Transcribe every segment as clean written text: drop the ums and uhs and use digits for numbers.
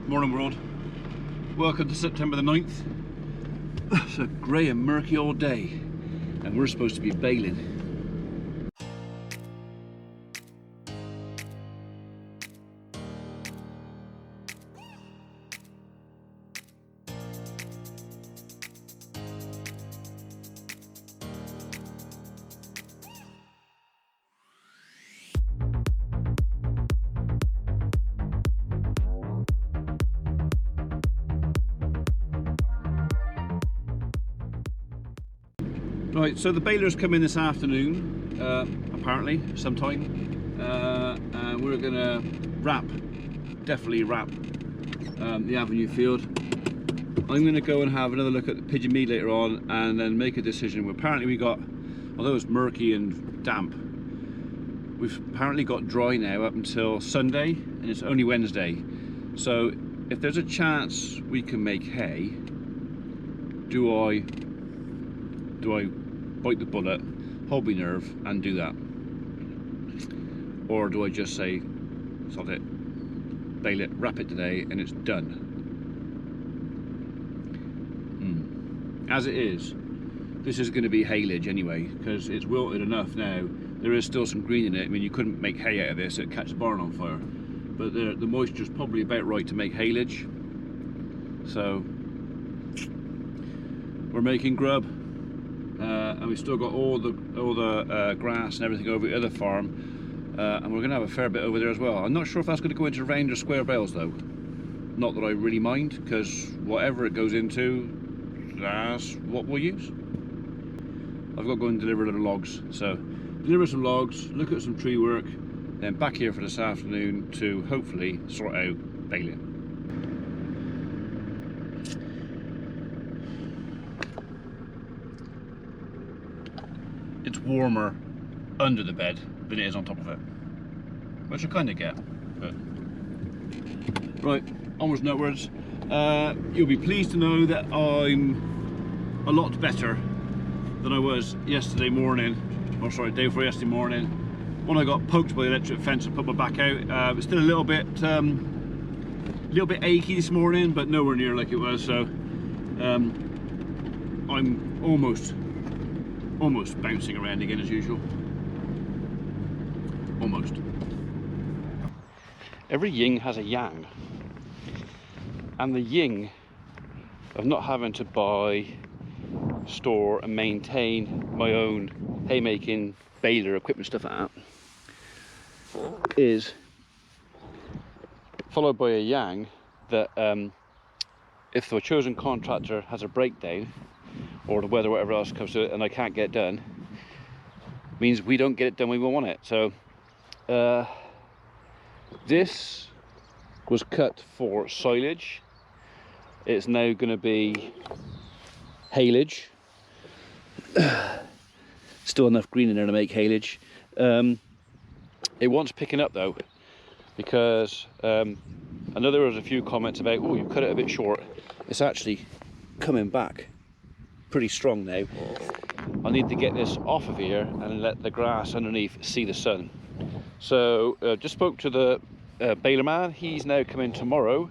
Morning world. Welcome to September the 9th. It's a grey and murky all day and we're supposed to be baling. Right, so the baler's come in this afternoon, apparently, sometime, and we're going to definitely wrap the avenue field. I'm going to go and have another look at the pigeon mead later on and then make a decision. Apparently we got, although it's murky and damp, we've apparently got dry now up until Sunday, and it's only Wednesday. So if there's a chance we can make hay, do I bite the bullet, hold my nerve and do that? Or do I just say, sod it, bale it, wrap it today and it's done? As it is, this is going to be haylage anyway, because it's wilted enough now. There is still some green in it. I mean, you couldn't make hay out of this, it'd catch the barn on fire. But the moisture's probably about right to make haylage. So, we're making grub. And we've still got all the grass and everything over the other farm, and we're going to have a fair bit over there as well. I'm not sure if that's going to go into round or square bales though. Not that I really mind, because whatever it goes into, that's what we'll use. I've got to go and deliver a lot of logs, so deliver some logs, look at some tree work, then back here for this afternoon to hopefully sort out baling. It's warmer under the bed than it is on top of it, which I kind of get, but right, onwards and upwards. You'll be pleased to know that I'm a lot better than I was yesterday morning, or sorry, day before yesterday morning, when I got poked by the electric fence and put my back out. It's still a little bit achy this morning, but nowhere near like it was. So I'm almost bouncing around again as usual. Almost. Every yin has a yang, and the yin of not having to buy, store and maintain my own haymaking baler equipment stuff like that is followed by a yang that if the chosen contractor has a breakdown or the weather or whatever else comes to it and I can't get it done, means we don't get it done when we want it. So this was cut for silage. It's now going to be haylage. Still enough green in there to make haylage. It wants picking up though, because I know there was a few comments about, oh, you've cut it a bit short. It's actually coming back pretty strong now. I need to get this off of here and let the grass underneath see the sun. So just spoke to the baler man. He's now coming tomorrow.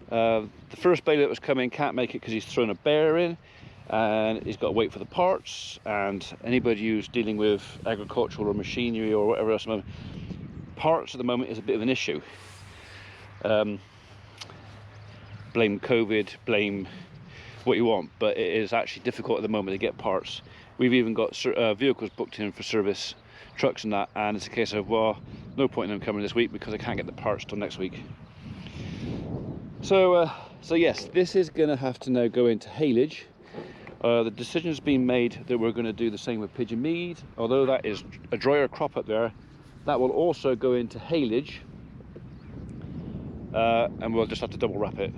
The first baler that was coming can't make it because he's thrown a bear in and he's got to wait for the parts, and anybody who's dealing with agricultural or machinery or whatever else, parts at the moment is a bit of an issue. Blame COVID, blame what you want, but it is actually difficult at the moment to get parts. We've even got vehicles booked in for service, trucks and that, and it's a case of, well, no point in them coming this week because I can't get the parts till next week. So yes, this is going to have to now go into haylage. The decision's been made that we're going to do the same with pigeon mead, although that is a drier crop up there. That will also go into haylage, and we'll just have to double wrap it.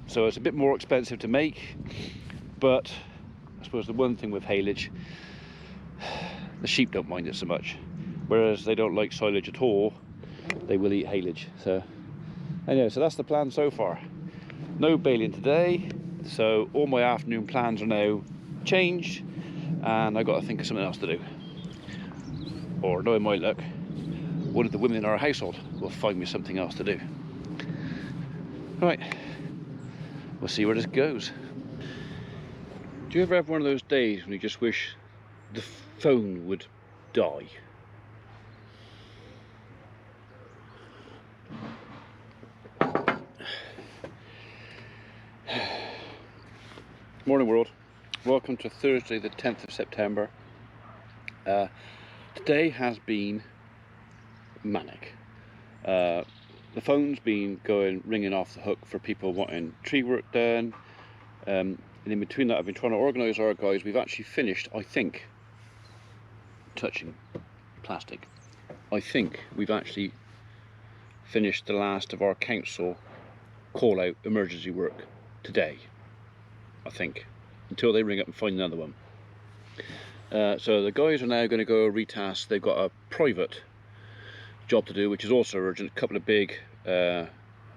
So it's a bit more expensive to make, but I suppose the one thing with haylage, the sheep don't mind it so much, whereas they don't like silage at all. They will eat haylage. So anyway, so that's the plan so far. No baling today, so all my afternoon plans are now changed, and I've got to think of something else to do. Or, knowing my luck, one of the women in our household will find me something else to do. Right, we'll see where this goes. Do you ever have one of those days when you just wish the phone would die? Morning world, welcome to Thursday the 10th of September. Today has been manic. The phone's been ringing off the hook for people wanting tree work done, and in between that I've been trying to organise our guys. We've actually finished, I think, touching plastic, I think we've actually finished the last of our council call out emergency work today, I think, until they ring up and find another one. So the guys are now going to go retask. They've got a private job to do, which is also urgent. A couple of big, well,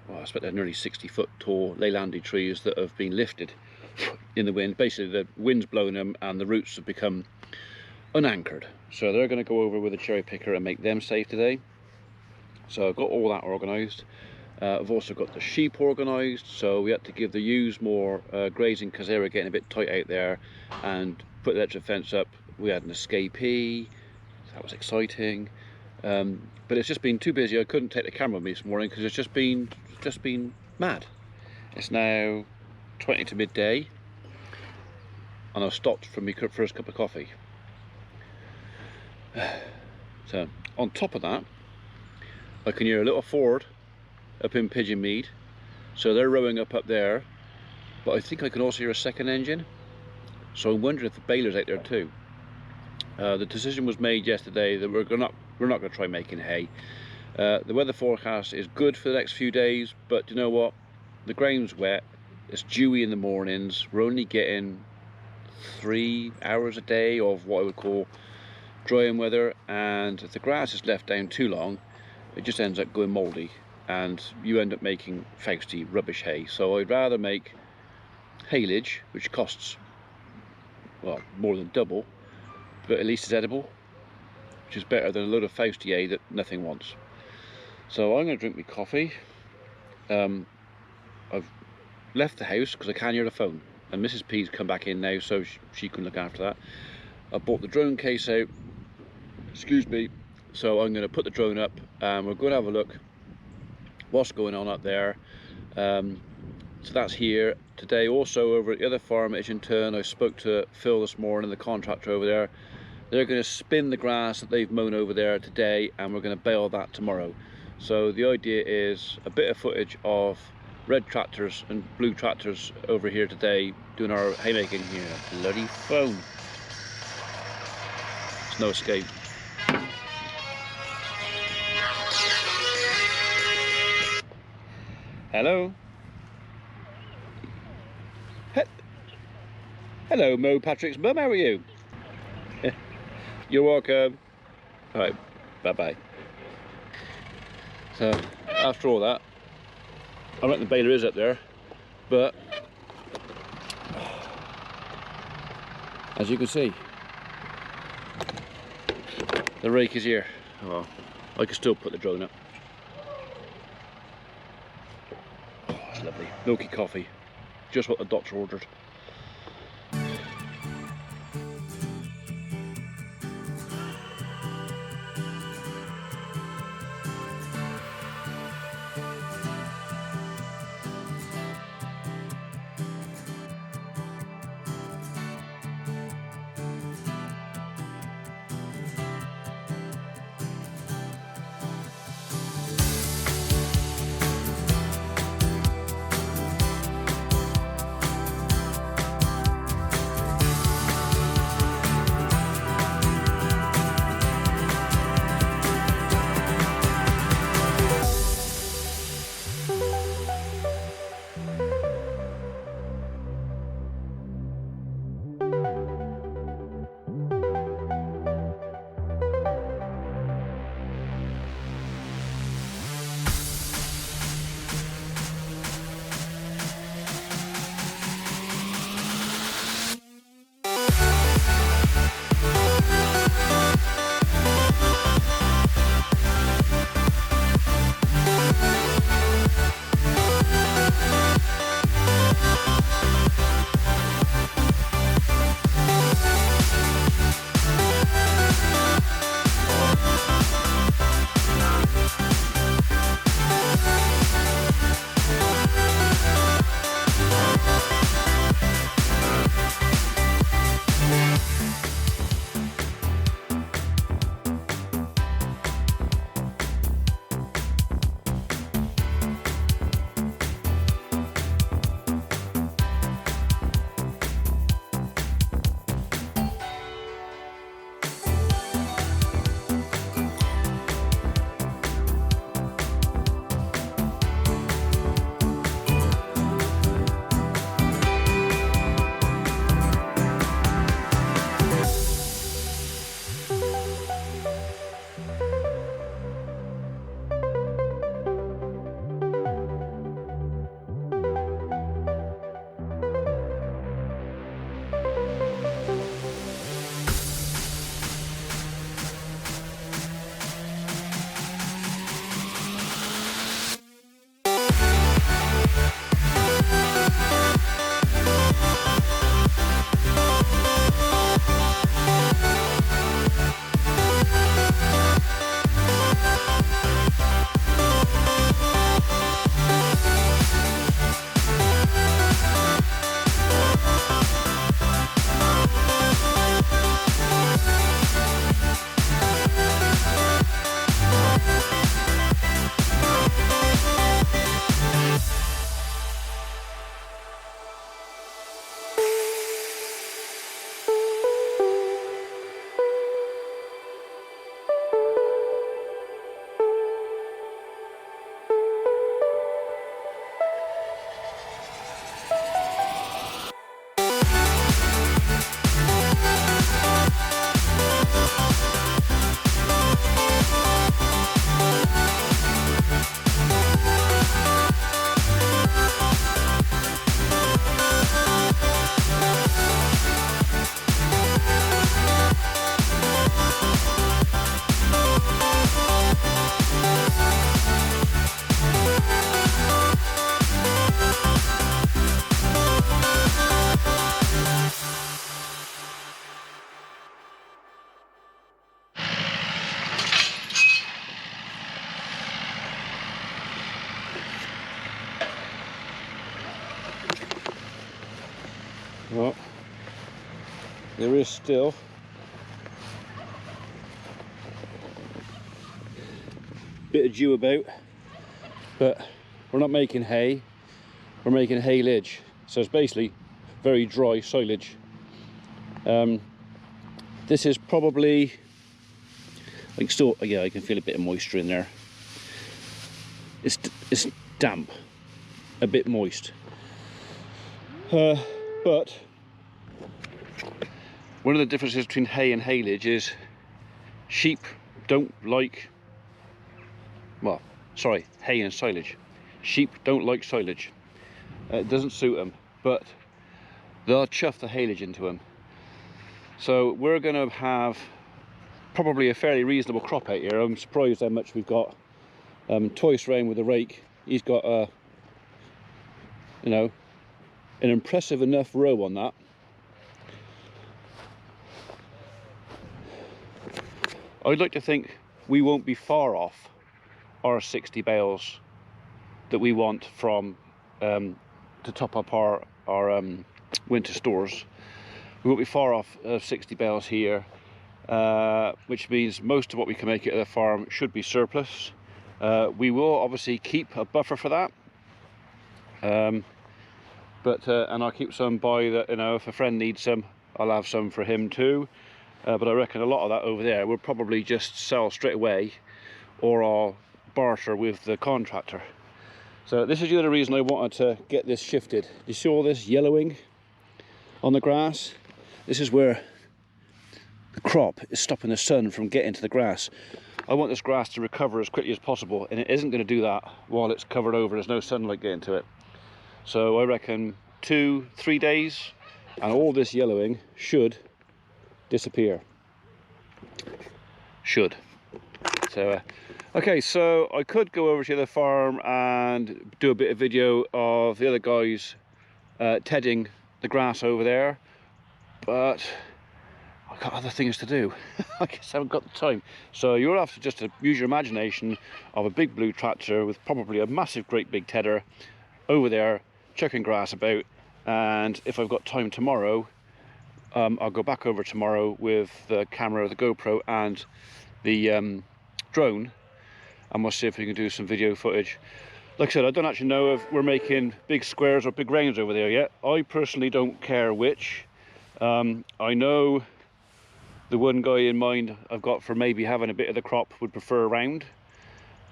I expect they're nearly 60-foot tall leylandii trees that have been lifted in the wind. Basically, the wind's blown them and the roots have become unanchored. So they're going to go over with a cherry picker and make them safe today. So I've got all that organised. I've also got the sheep organised. So we had to give the ewes more grazing because they were getting a bit tight out there, and put the electric fence up. We had an escapee. That was exciting. But it's just been too busy. I couldn't take the camera with me this morning because it's just been mad. It's now 20 to midday and I've stopped for my first cup of coffee. So on top of that, I can hear a little Ford up in Pigeon Mead, so they're rowing up there, but I think I can also hear a second engine, so I'm wondering if the baler's out there too. The decision was made yesterday that we're not going to try making hay. The weather forecast is good for the next few days, but you know what? The ground's wet, it's dewy in the mornings, we're only getting 3 hours a day of what I would call drying weather, and if the grass is left down too long, it just ends up going mouldy and you end up making Fausty rubbish hay. So I'd rather make haylage, which costs, well, more than double, but at least it's edible, which is better than a load of Fausty hay that nothing wants. So I'm going to drink my coffee. I've left the house because I can hear the phone, and Mrs. P's come back in now, so she can look after that. I bought the drone case out, excuse me, so I'm going to put the drone up and we're going to have a look what's going on up there. So that's here today. Also over at the other farm at Turn, I spoke to Phil this morning, the contractor over there. They're going to spin the grass that they've mown over there today, and we're going to bale that tomorrow. So the idea is a bit of footage of red tractors and blue tractors over here today doing our haymaking here. Bloody phone. There's no escape. Hello. Hello, Mo Patrick's mum, how are you? You're welcome. Alright, bye-bye. So, after all that, I reckon the baler is up there, but as you can see, the rake is here. Oh, I can still put the drone up. Oh, it's lovely. Milky coffee, just what the doctor ordered. Well, there is still a bit of dew about, but we're not making hay, we're making haylage. So it's basically very dry silage. This is probably, I can still, yeah, I can feel a bit of moisture in there. It's damp, a bit moist. But one of the differences between hay and haylage is sheep don't like, well, sorry, hay and silage. Sheep don't like silage. It doesn't suit them, but they'll chuff the haylage into them. So we're going to have probably a fairly reasonable crop out here. I'm surprised how much we've got. Toy's round with the rake. He's got a, you know, an impressive enough row on that. I'd like to think we won't be far off our 60 bales that we want from to top up our winter stores. We won't be far off 60 bales here, which means most of what we can make at the farm should be surplus. We will obviously keep a buffer for that, and I'll keep some by that. You know, if a friend needs some, I'll have some for him too. But I reckon a lot of that over there we'll probably just sell straight away, or I'll barter with the contractor. So this is the other reason I wanted to get this shifted. You see all this yellowing on the grass? This is where the crop is stopping the sun from getting to the grass. I want this grass to recover as quickly as possible, and it isn't going to do that while it's covered over. There's no sunlight getting to it. So I reckon 2-3 days and all this yellowing should disappear. Should. So okay, so I could go over to the farm and do a bit of video of the other guys tedding the grass over there, but I've got other things to do. I guess I haven't got the time. So you'll have to just use your imagination of a big blue tractor with probably a massive great big tedder over there chucking grass about, and if I've got time tomorrow, I'll go back over tomorrow with the camera, the GoPro and the drone, and we'll see if we can do some video footage. Like I said, I don't actually know if we're making big squares or big rounds over there yet. I personally don't care which. I know the one guy in mind I've got for maybe having a bit of the crop would prefer a round,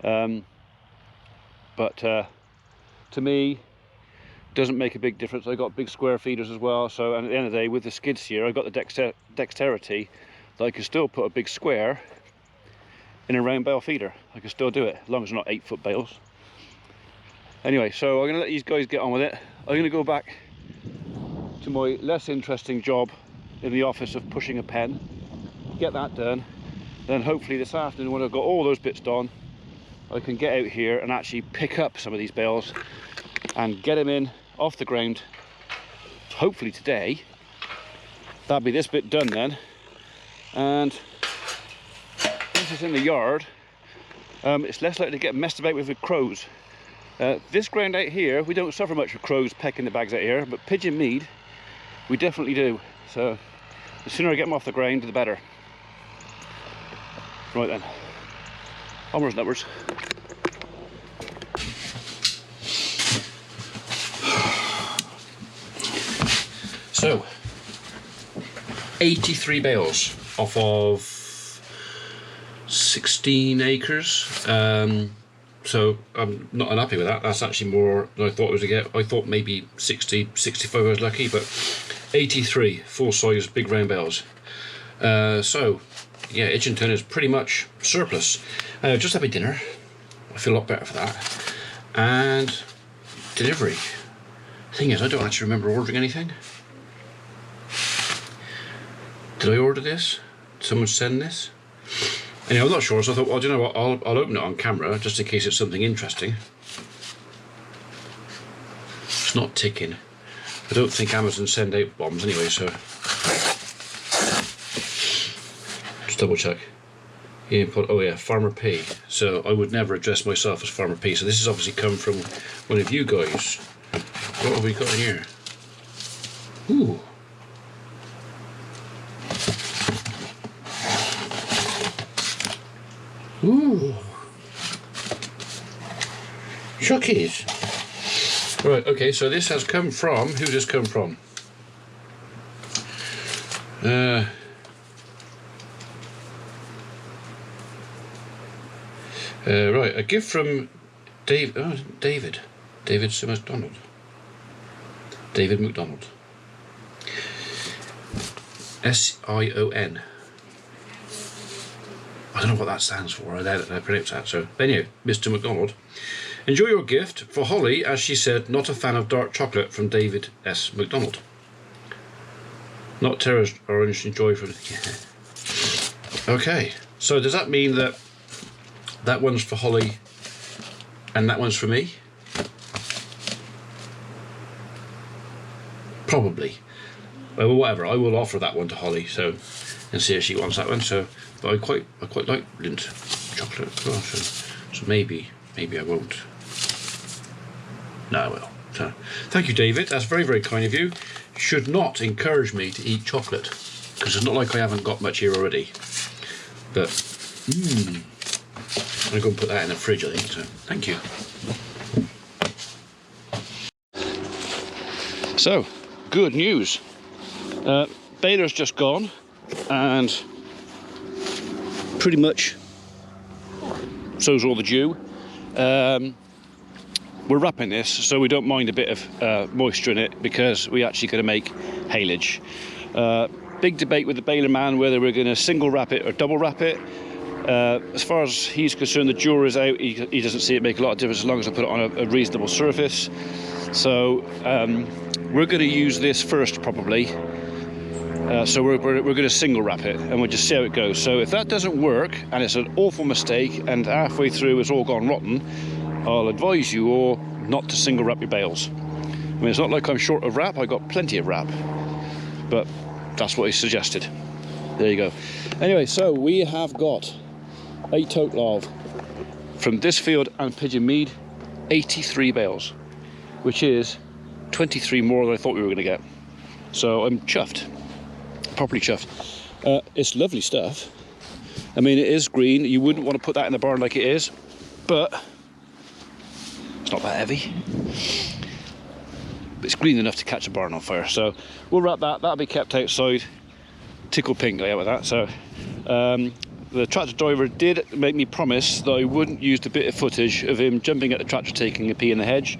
but to me doesn't make a big difference. I got big square feeders as well, so, and at the end of the day with the skid steer I got the dexterity that I can still put a big square in a round bale feeder. I can still do it as long as they're not 8-foot bales. Anyway, so I'm going to let these guys get on with it. I'm going to go back to my less interesting job in the office of pushing a pen, get that done, then hopefully this afternoon when I've got all those bits done, I can get out here and actually pick up some of these bales and get them in off the ground, hopefully today. That'll be this bit done then, and once it's in the yard, it's less likely to get messed about with crows. This ground out here, we don't suffer much with crows pecking the bags out here, but pigeon mead, we definitely do. So the sooner I get them off the ground, the better. Right then, onwards and upwards. So, 83 bales off of 16 acres. So I'm not unhappy with that. That's actually more than I thought I was to get. I thought maybe 60, 65 I was lucky, but 83 full-size big round bales. So yeah, Itchington is pretty much surplus. Just had my dinner. I feel a lot better for that. And delivery. Thing is, I don't actually remember ordering anything. Did I order this? Did someone send this? Anyway, I'm not sure, so I thought, well, do you know what, I'll open it on camera, just in case it's something interesting. It's not ticking. I don't think Amazon send out bombs anyway, so... Just double check. Oh yeah, Farmer P. So I would never address myself as Farmer P, so this has obviously come from one of you guys. What have we got in here? Ooh, Ooh. Chockies. Right, okay, so this has come from, who does this come from? Right, a gift from David McDonald. David McDonald. S-I-O-N. I don't know what that stands for, I doubt I pronounce that. So, anyway, Mr. McDonald. Enjoy your gift for Holly, as she said, not a fan of dark chocolate, from David S. McDonald. Not Terra's orange, enjoy from... Yeah. Okay, so does that mean that that one's for Holly and that one's for me? Probably. Well, whatever, I will offer that one to Holly, so, and see if she wants that one. So, but I quite like Lindt chocolate as well, so maybe I won't. No, I will. So, thank you, David. That's very, very kind of you. Should not encourage me to eat chocolate, because it's not like I haven't got much here already. But, I'm going to go and put that in the fridge, I think. So, thank you. So, good news. Baler's just gone, and pretty much so's all the dew. We're wrapping this so we don't mind a bit of moisture in it, because we're actually going to make haylage. Big debate with the baler man whether we're going to single wrap it or double wrap it. As far as he's concerned, the dew is out. He doesn't see it make a lot of difference as long as I put it on a reasonable surface. So we're going to use this first probably. So we're going to single wrap it, and we'll just see how it goes. So if that doesn't work and it's an awful mistake and halfway through it's all gone rotten, I'll advise you all not to single wrap your bales. I mean, it's not like I'm short of wrap, I've got plenty of wrap, but that's what he suggested. There you go. Anyway, so we have got a total of, from this field and Pigeon Mead, 83 bales, which is 23 more than I thought we were going to get. So I'm chuffed, properly chuffed. It's lovely stuff. I mean, it is green. You wouldn't want to put that in the barn like it is, but it's not that heavy. But it's green enough to catch a barn on fire. So we'll wrap that. That'll be kept outside. Tickle pink out with that. So the tractor driver did make me promise that I wouldn't use the bit of footage of him jumping at the tractor taking a pee in the hedge.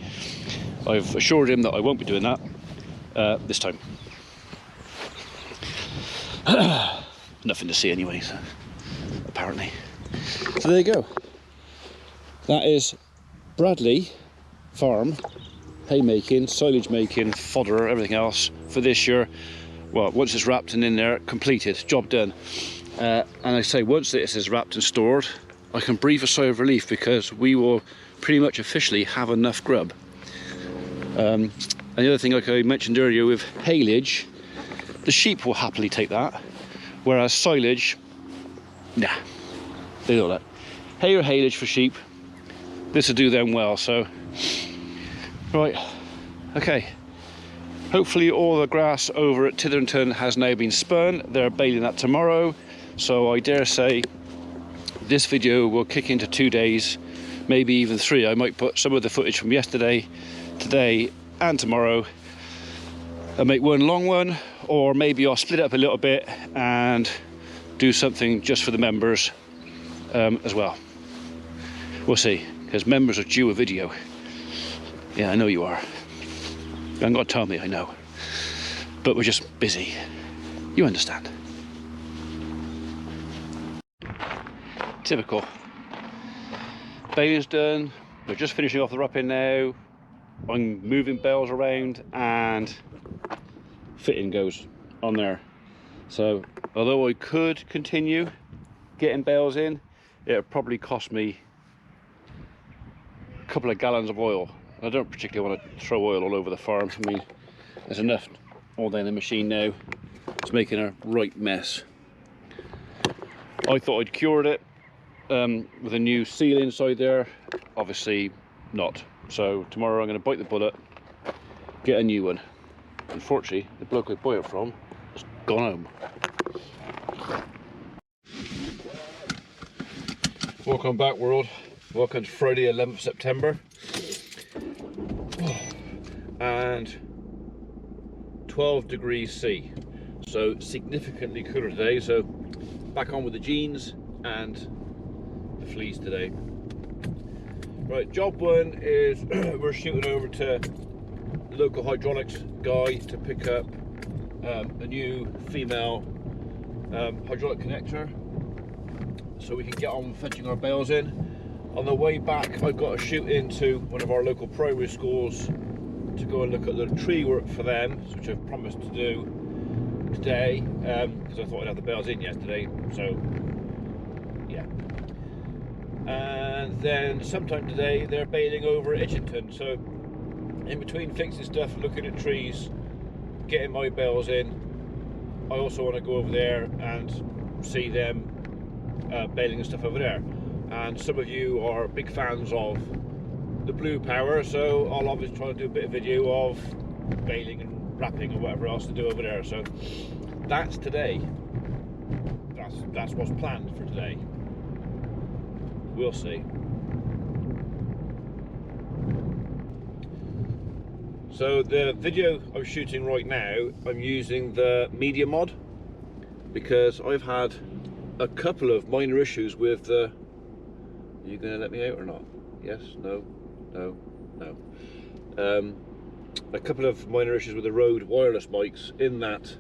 I've assured him that I won't be doing that this time. Nothing to see anyway, so, apparently. So there you go. That is Bradley Farm haymaking, silage making, fodder, everything else for this year. Well, once it's wrapped and in there, completed, job done. And I say, once this is wrapped and stored, I can breathe a sigh of relief, because we will pretty much officially have enough grub. And the other thing, like I mentioned earlier with haylage, the sheep will happily take that, whereas silage, nah, they don't that. Hay or haylage for sheep, this will do them well. So, right, okay. Hopefully all the grass over at Titherton has now been spun. They're baling that tomorrow, so I dare say this video will kick into 2 days, maybe even 3. I might put some of the footage from yesterday, today and tomorrow, and make one long one, or maybe I'll split it up a little bit and do something just for the members as well. We'll see, because members are due a video. Yeah, I know you are. You haven't got to tell me, I know. But we're just busy. You understand. Typical. Baling's done. We're just finishing off the wrapping now. I'm moving bales around and fitting goes on there. So although I could continue getting bales in, it would probably cost me a couple of gallons of oil. I don't particularly want to throw oil all over the farm. I mean, there's enough all down the machine now. It's making a right mess. I thought I'd cured it with a new seal inside there. Obviously not. So tomorrow I'm going to bite the bullet, get a new one. Unfortunately, the bloke I bought it from has gone home. Welcome back, world. Welcome to Friday 11th September. And 12 degrees C, so significantly cooler today. So back on with the jeans and the fleece today. Right, job one is we're shooting over to the local hydraulics guy to pick up a new female hydraulic connector, so we can get on fetching our bales in. On the way back, I've got to shoot into one of our local primary schools to go and look at the tree work for them, which I've promised to do today, because I thought I'd have the bales in yesterday, so yeah. And then sometime today they're baling over at Itchington, so in between fixing stuff, looking at trees, getting my bales in, I also want to go over there and see them baling and stuff over there. And some of you are big fans of the blue power, so I'll obviously try to do a bit of video of baling and wrapping and whatever else to do over there. So that's today. That's what's planned for today. We'll see. So the video I'm shooting right now, I'm using the media mod because I've had a couple of minor issues with the... Are you going to let me out or not? Yes, no, no, no. A couple of minor issues with the Rode wireless mics, in that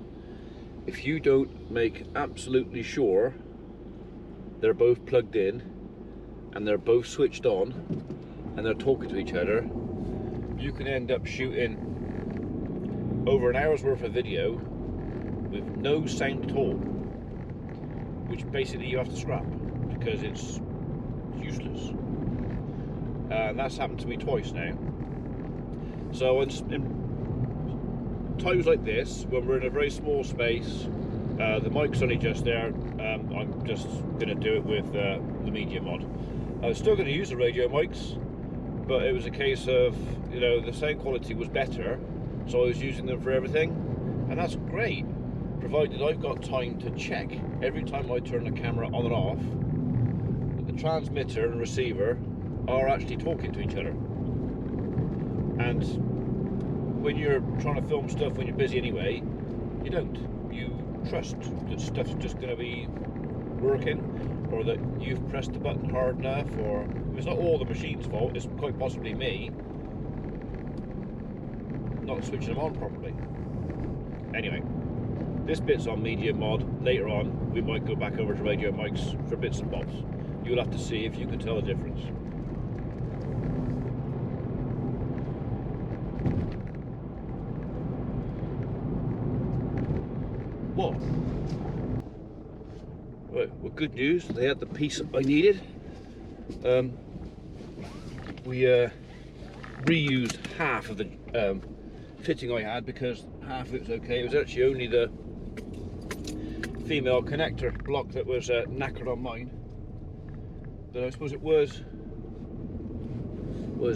if you don't make absolutely sure they're both plugged in and they're both switched on and they're talking to each other, you can end up shooting over an hour's worth of video with no sound at all, which basically you have to scrap because it's useless. And that's happened to me twice now. So in times like this, when we're in a very small space, the mic's only just there, I'm just going to do it with the media mod. I was still going to use the radio mics, but it was a case of, you know, the sound quality was better, so I was using them for everything, and that's great, provided I've got time to check every time I turn the camera on and off that the transmitter and receiver are actually talking to each other. And when you're trying to film stuff when you're busy anyway, you don't. You trust that stuff's just going to be working, or that you've pressed the button hard enough, or it's not all the machine's fault, it's quite possibly me not switching them on properly. Anyway, this bit's on media mod. Later on we might go back over to radio mics for bits and bobs. You'll have to see if you can tell the difference. What? Right, well, good news, they had the piece I needed. We reused half of the fitting I had because half of it was okay. It was actually only the female connector block that was knackered on mine. But I suppose it was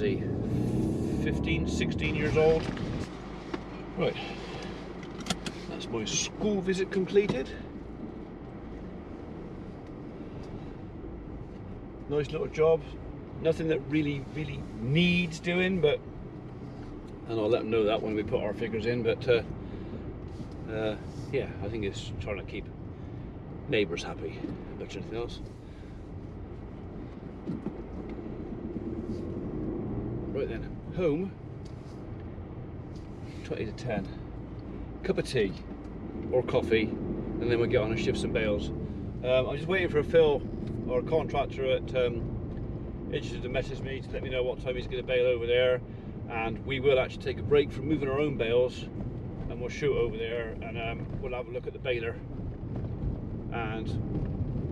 he 15, 16 years old? Right, that's my school visit completed. Nice little job, nothing that really needs doing, but, and I'll let them know that when we put our figures in, but yeah, I think it's trying to keep neighbours happy, as much as anything else. Right then, home, 20 to 10, cup of tea or coffee, and then we'll get on and shift some bales. I'm just waiting for Phil, our contractor at Itchington, to message me to let me know what time he's going to bail over there, and we will actually take a break from moving our own bales, and we'll shoot over there, and we'll have a look at the baler and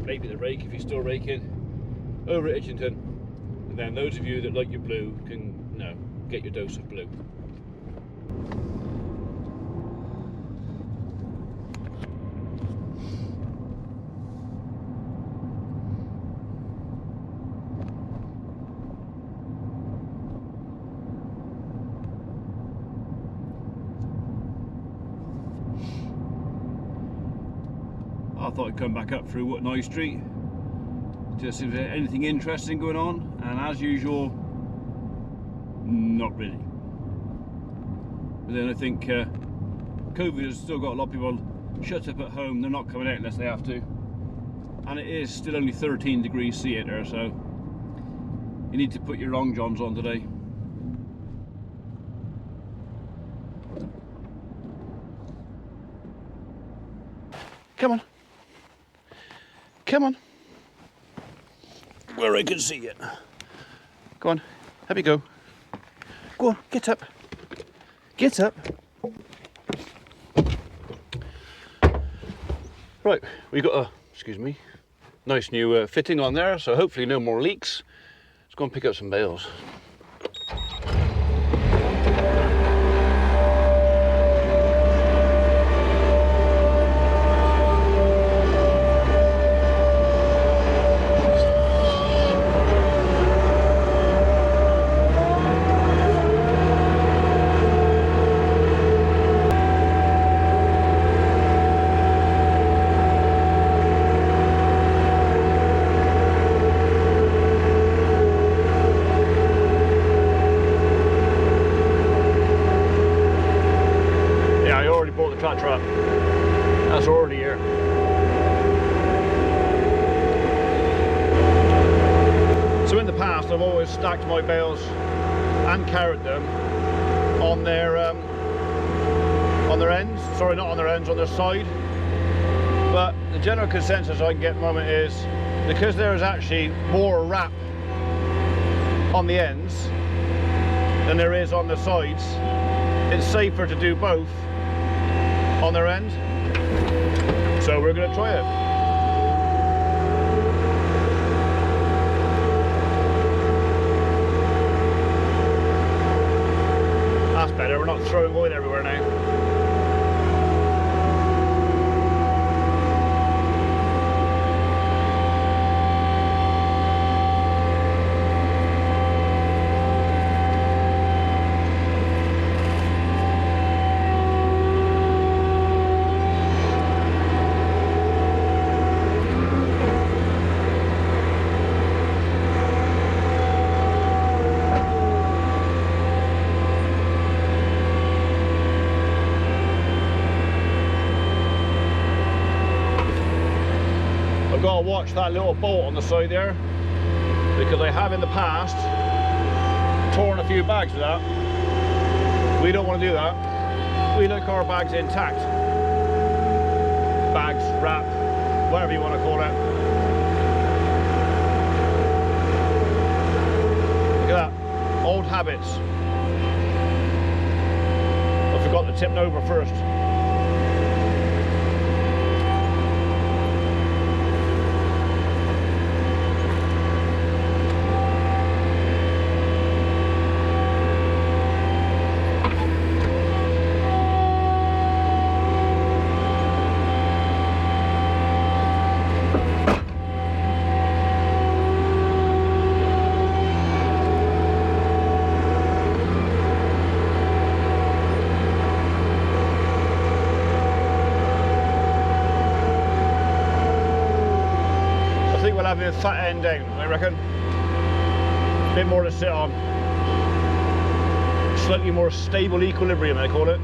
maybe the rake if he's still raking over at Itchington. And then those of you that like your blue can, you know, get your dose of blue. I thought I'd come back up through High Street to see if there's anything interesting going on, and as usual, not really. But then I think COVID has still got a lot of people shut up at home. They're not coming out unless they have to, and it is still only 13 degrees C out there, so you need to put your long johns on today. Come on. Come on. Where I can see it. Go on, have you go. Go on, get up. Get up. Right, we got a, excuse me, nice new fitting on there, so hopefully no more leaks. Let's go and pick up some bales. Tractor up. That's already here. So in the past I've always stacked my bales and carried them on their ends. Sorry, not on their ends, on their side. But the general consensus I can get at the moment is because there is actually more wrap on the ends than there is on the sides, it's safer to do both on their end, so we're going to try it. That's better, we're not throwing oil everywhere now. I've got to watch that little bolt on the side there, because I have in the past torn a few bags with that. We don't want to do that. We like our bags intact. Bags, wrap, whatever you want to call it. Look at that, old habits. I forgot to tip it over first. Having a fat end down, I reckon. A bit more to sit on. Slightly more stable equilibrium, I call it.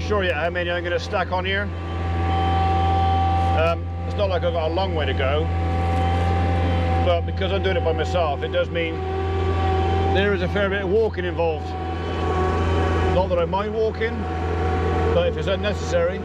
Sure yet how many I'm going to stack on here. It's not like I've got a long way to go, but because I'm doing it by myself, it does mean there is a fair bit of walking involved. Not that I mind walking, but if it's unnecessary.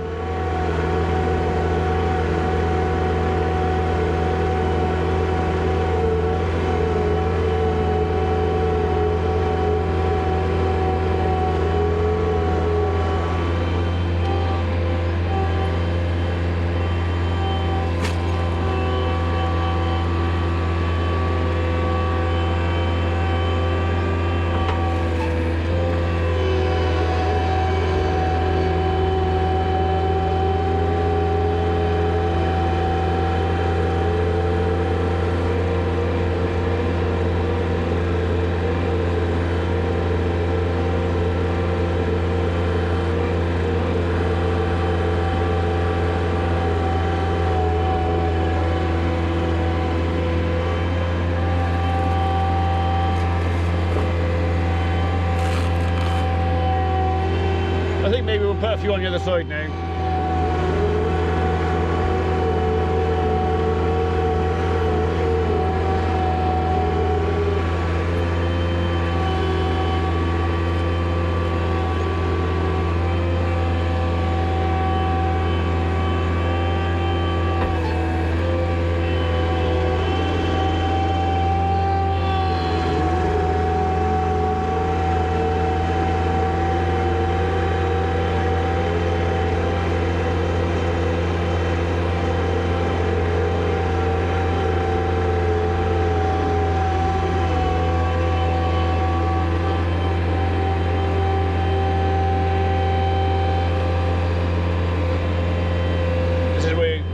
put a few on the other side now.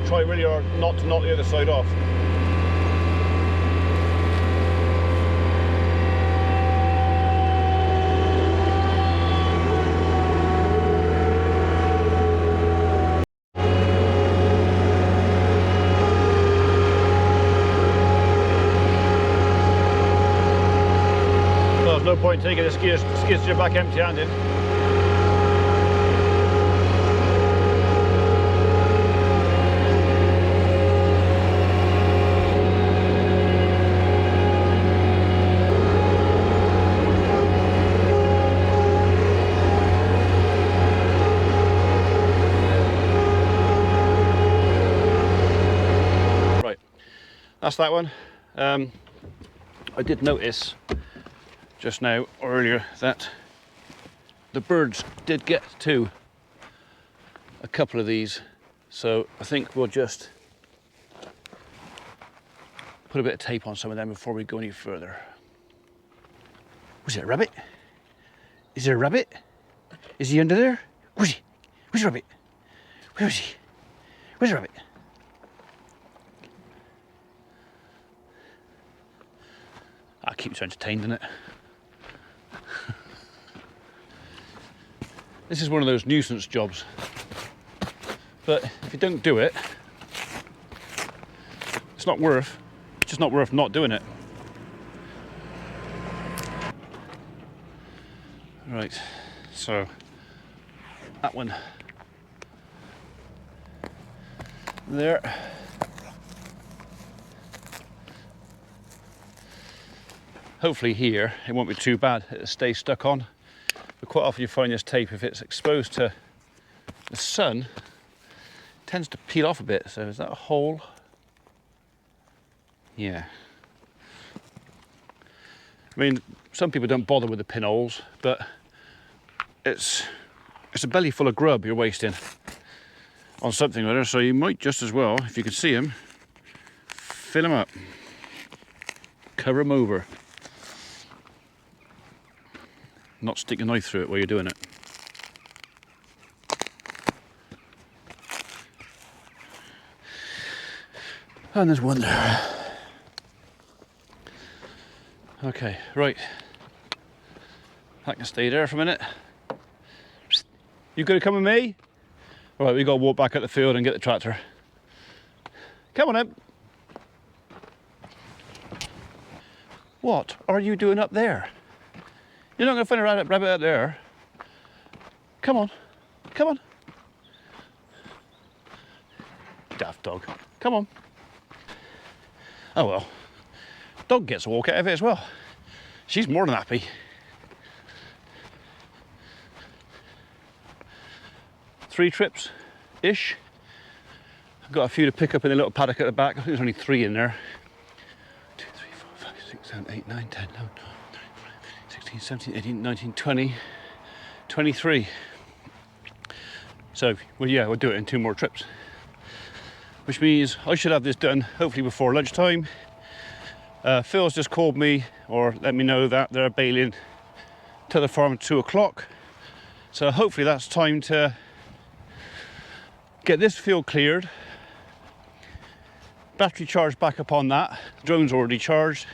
Try really hard not to knock the other side off. Well, there's no point taking the skid steer back empty-handed. That's that one. I did notice just now, earlier, that the birds did get to a couple of these, so I think we'll just put a bit of tape on some of them before we go any further. Was it a rabbit? Is there a rabbit? Is he under there? Where's he? Where's the rabbit? Where is he? Where's the rabbit? That keeps you entertained, doesn't it? This is one of those nuisance jobs, but if you don't do it, it's just not worth not doing it. Right, so that one there. Hopefully here it won't be too bad, it'll stay stuck on. But quite often you find this tape, if it's exposed to the sun, it tends to peel off a bit. So is that a hole? Yeah. I mean, some people don't bother with the pinholes, but it's a belly full of grub you're wasting on something like that. So you might just as well, if you can see them, fill them up, cover them over. Not stick a knife through it while you're doing it. And there's one there. Okay, right. I can stay there for a minute. You gonna come with me? All right, we gotta walk back out the field and get the tractor. Come on in. What are you doing up there? You're not going to find a rabbit out there. Come on, come on. Daft dog, come on. Oh well, dog gets a walk out of it as well. She's more than happy. 3 trips-ish. I've got a few to pick up in the little paddock at the back. I think there's only 3 in there. 2, 3, 4, 5, 6, 7, 8, 9, 10, 11, 12. 16, 17, 18, 19, 20, 23. So, well, yeah, we'll do it in 2 more trips. Which means I should have this done hopefully before lunchtime. Phil's just called me or let me know that they're bailing to the farm at 2 o'clock. So hopefully that's time to get this field cleared. Battery charged back up on that. Drone's already charged.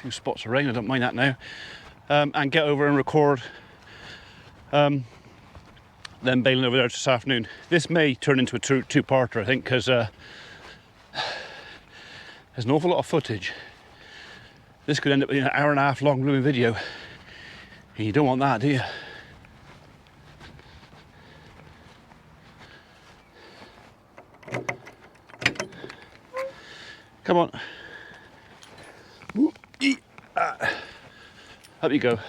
Few spots of rain, I don't mind that now, and get over and record then bailing over there this afternoon. This may turn into a two-parter, I think, because there's an awful lot of footage. This could end up being an 1.5 hour long blooming video, and you don't want that, do you? Come on. Up you go.